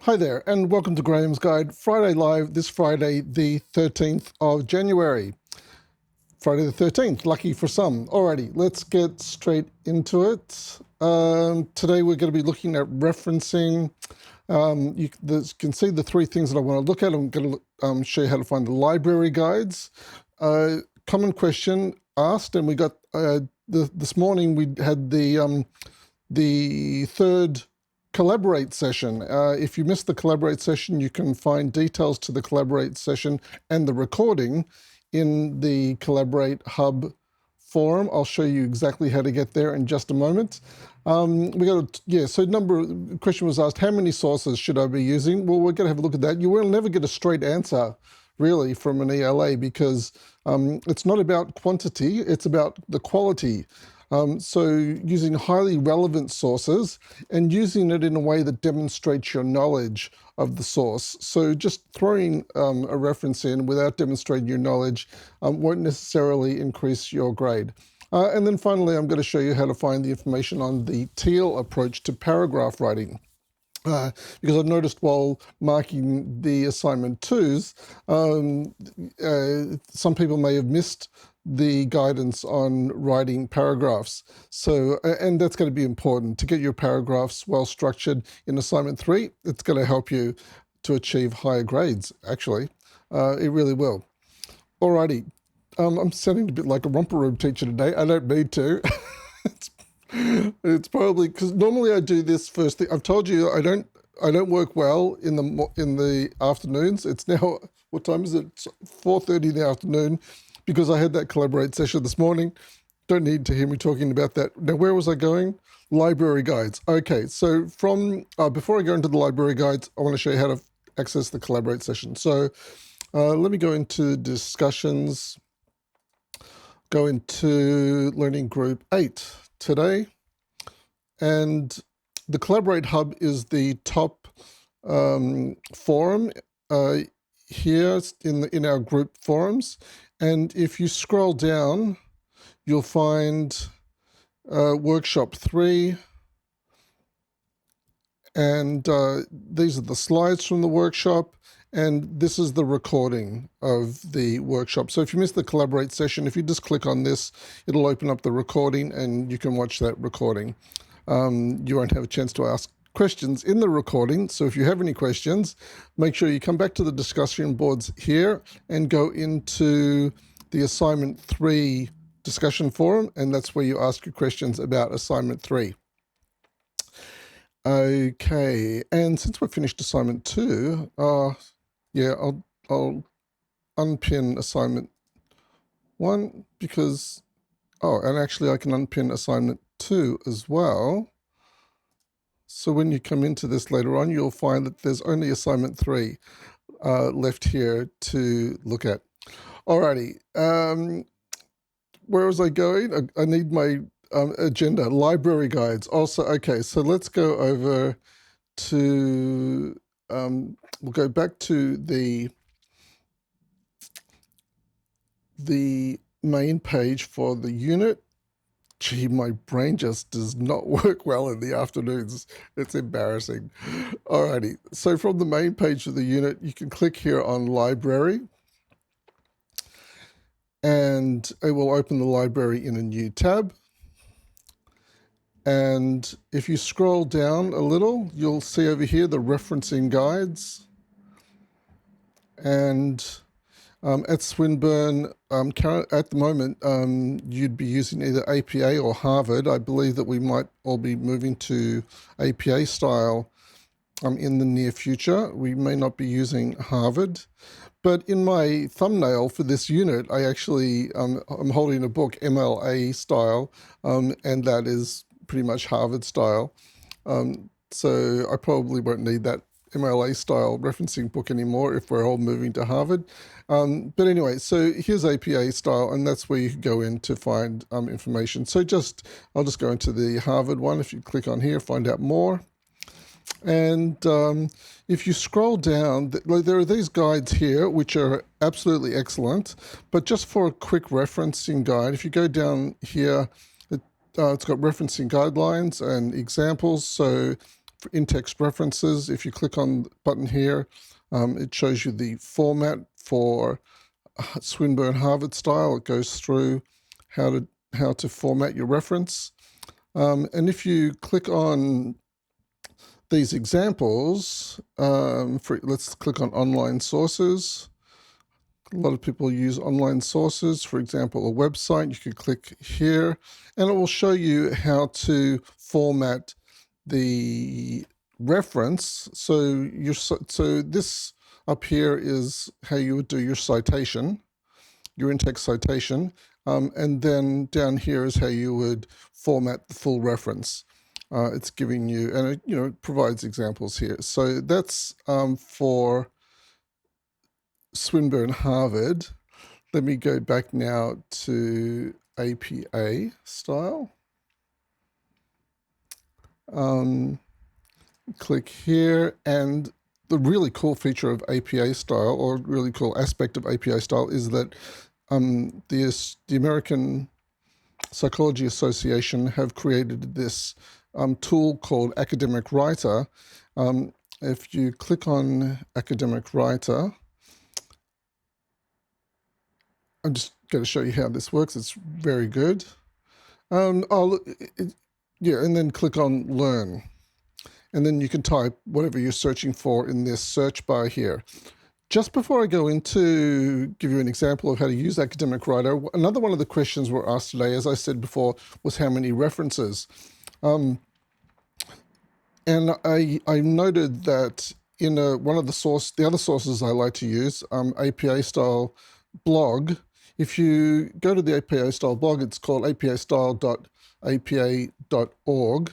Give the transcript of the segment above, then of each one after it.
Hi there, and welcome to Graham's Guide, Friday Live, this Friday, the 13th of January. Friday the 13th, lucky for some. Alrighty, let's get straight into it. Today we're going to be looking at referencing. You can see the three things that I want to look at. I'm going to show you how to find the library guides. Common question asked, and we got this morning we had the third Collaborate session. If you missed the Collaborate session, you can find details to the Collaborate session and the recording in the Collaborate Hub forum. I'll show you exactly how to get there in just a moment. The question was asked, how many sources should I be using? Well, we're going to have a look at that. You will never get a straight answer, really, from an ELA because it's not about quantity, it's about the quality. So using highly relevant sources and using it in a way that demonstrates your knowledge of the source. So just throwing a reference in without demonstrating your knowledge won't necessarily increase your grade. And then finally, I'm going to show you how to find the information on the Teal approach to paragraph writing. Because I've noticed while marking the assignment 2s, some people may have missed the guidance on writing paragraphs. So, and that's going to be important to get your paragraphs well structured in assignment 3. It's going to help you to achieve higher grades, actually. It really will. Alrighty. I'm sounding a bit like a romper room teacher today. I don't need to. It's probably because normally I do this first thing. I've told you I don't work well in the afternoons. It's now, what time is it? It's 4:30 in the afternoon, because I had that Collaborate session this morning. Don't need to hear me talking about that. Now, where was I going? Library guides. Okay, so before I go into the library guides, I want to show you how to access the Collaborate session. So let me go into discussions, go into Learning Group 8 today, and the Collaborate Hub is the top forum here in our group forums. And if you scroll down, you'll find workshop 3. And these are the slides from the workshop. And this is the recording of the workshop. So if you missed the Collaborate session, if you just click on this, it'll open up the recording and you can watch that recording. You won't have a chance to ask questions in the recording. So if you have any questions, make sure you come back to the discussion boards here and go into the assignment 3 discussion forum. And that's where you ask your questions about assignment 3. Okay. And since we've finished assignment 2, I'll unpin assignment 1 because, and actually I can unpin assignment 2 as well. So when you come into this later on, you'll find that there's only assignment 3 left here to look at. Alrighty, where was I going? I need my agenda, library guides. Also, okay, so let's go over to, we'll go back to the main page for the unit. Gee, my brain just does not work well in the afternoons. It's embarrassing. Alrighty, so from the main page of the unit, you can click here on library. And it will open the library in a new tab. And if you scroll down a little, you'll see over here the referencing guides. And at Swinburne, at the moment, you'd be using either APA or Harvard. I believe that we might all be moving to APA style in the near future. We may not be using Harvard. But in my thumbnail for this unit, I actually, I'm holding a book, MLA style, and that is pretty much Harvard style. So I probably won't need that MLA style referencing book anymore if we're all moving to Harvard. But anyway, so here's APA style, and that's where you can go in to find information. So I'll just go into the Harvard one. If you click on here, find out more. And if you scroll down, there are these guides here, which are absolutely excellent. But just for a quick referencing guide, if you go down here, it's got referencing guidelines and examples. So in-text references. If you click on the button here, it shows you the format for Swinburne Harvard style. It goes through how to format your reference. And if you click on these examples, let's click on online sources. A lot of people use online sources. For example, a website, you could click here and it will show you how to format the reference. So this up here is how you would do your citation, your in-text citation, and then down here is how you would format the full reference. It's giving you, and it provides examples here. So that's for Swinburne Harvard. Let me go back now to APA style. Click here, and the really cool feature of APA style, or really cool aspect of APA style, is that the American Psychology Association have created this tool called Academic Writer. If you click on Academic Writer, I'm just going to show you how this works. It's very good. And then click on Learn. And then you can type whatever you're searching for in this search bar here. Just before I go into give you an example of how to use Academic Writer, another one of the questions we're asked today, as I said before, was how many references. And I noted that in one of the other sources I like to use, APA style blog. If you go to the APA style blog, it's called apastyle.apa.org.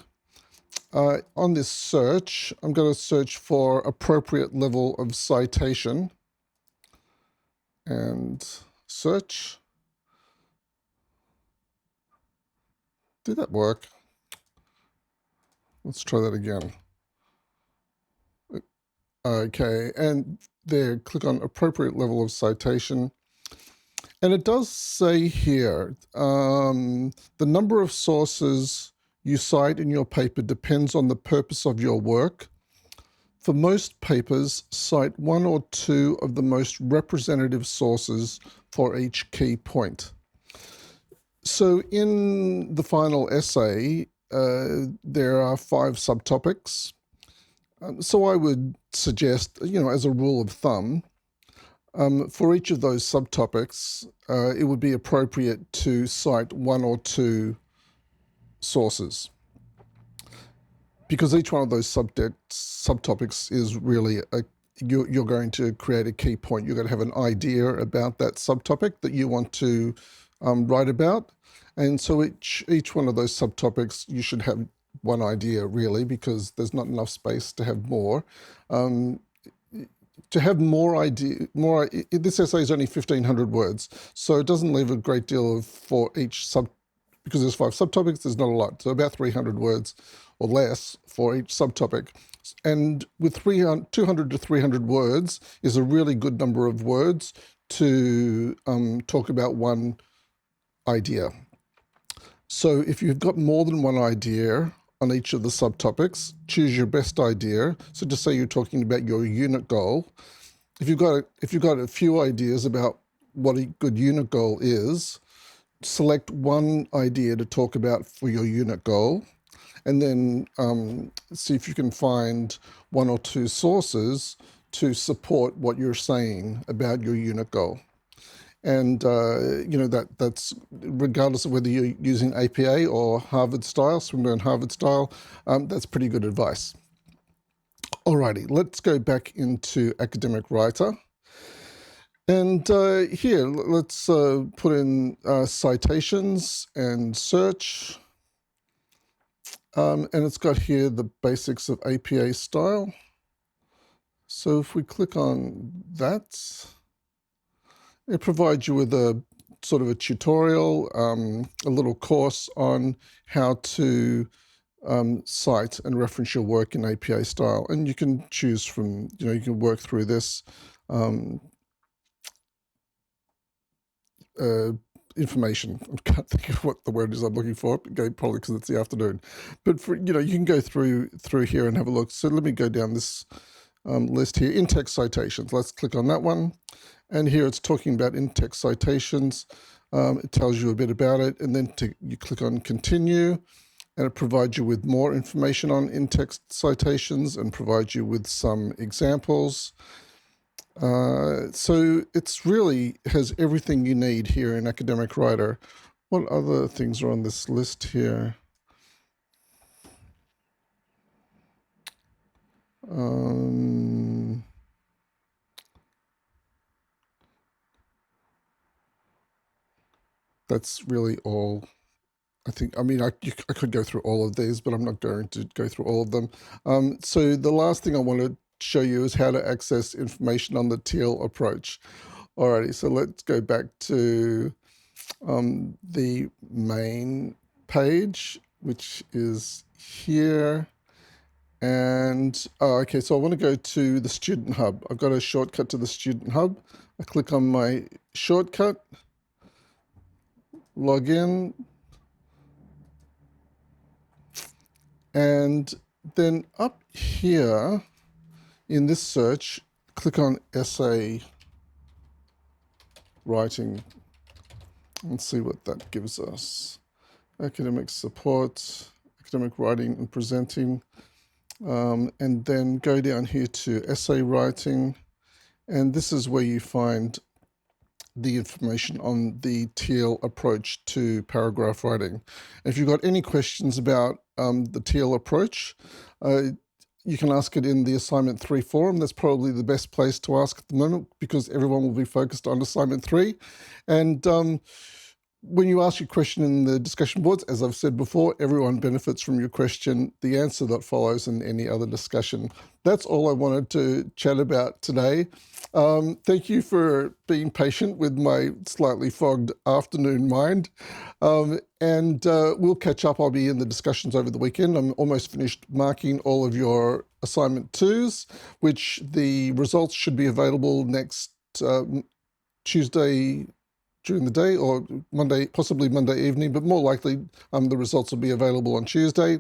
On this search, I'm going to search for appropriate level of citation and search. Did that work? Let's try that again. Okay, and there, click on appropriate level of citation. And it does say here, the number of sources you cite in your paper depends on the purpose of your work. For most papers, cite one or two of the most representative sources for each key point. So in the final essay, there are 5 subtopics. So I would suggest, as a rule of thumb, for each of those subtopics, it would be appropriate to cite 1 or 2 sources, because each one of those subtopics is really you're going to create a key point. You're going to have an idea about that subtopic that you want to write about, and so each one of those subtopics you should have one idea really, because there's not enough space to have more. To have this essay is only 1,500 words, so it doesn't leave a great deal for each because there's 5 subtopics, there's not a lot. So about 300 words or less for each subtopic. And with 200 to 300 words is a really good number of words to talk about one idea. So if you've got more than one idea on each of the subtopics, choose your best idea. So just say you're talking about your unit goal. If you've got a few ideas about what a good unit goal is, select one idea to talk about for your unit goal, and then see if you can find 1 or 2 sources to support what you're saying about your unit goal. And that's regardless of whether you're using APA or Harvard style, Swinburne Harvard style, that's pretty good advice. Alrighty, let's go back into Academic Writer. And here, let's put in citations and search. And it's got here the basics of APA style. So if we click on that, it provides you with a sort of a tutorial, a little course on how to cite and reference your work in APA style. And you can choose from, you can work through this information. I can't think of what the word is I'm looking for. Okay, probably because it's the afternoon. But for, you can go through here and have a look. So let me go down this list here. In-text citations. Let's click on that one. And here it's talking about in-text citations. It tells you a bit about it, and then you click on continue, and it provides you with more information on in-text citations and provides you with some examples. So it's really has everything you need here in Academic Writer. What other things are on this list here? That's really all. I think, I mean, I could go through all of these, but I'm not going to go through all of them. So the last thing I want to show you is how to access information on the Teal approach. Alrighty, so let's go back to the main page, which is here. And, okay, so I want to go to the Student Hub. I've got a shortcut to the Student Hub. I click on my shortcut, log in, and then up here in this search, click on essay writing and see what that gives us. Academic support, academic writing and presenting, and then go down here to essay writing, and this is where you find the information on the Teal approach to paragraph writing. If you've got any questions about the Teal approach, you can ask it in the Assignment 3 forum. That's probably the best place to ask at the moment because everyone will be focused on Assignment 3. And when you ask your question in the discussion boards, as I've said before, everyone benefits from your question, the answer that follows, and any other discussion. That's all I wanted to chat about today. Thank you for being patient with my slightly fogged afternoon mind. And we'll catch up. I'll be in the discussions over the weekend. I'm almost finished marking all of your Assignment 2s, which the results should be available next Tuesday during the day, or Monday, possibly Monday evening, but more likely the results will be available on Tuesday.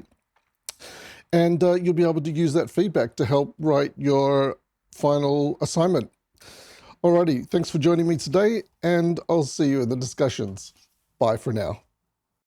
And you'll be able to use that feedback to help write your final assignment. Alrighty, thanks for joining me today, and I'll see you in the discussions. Bye for now.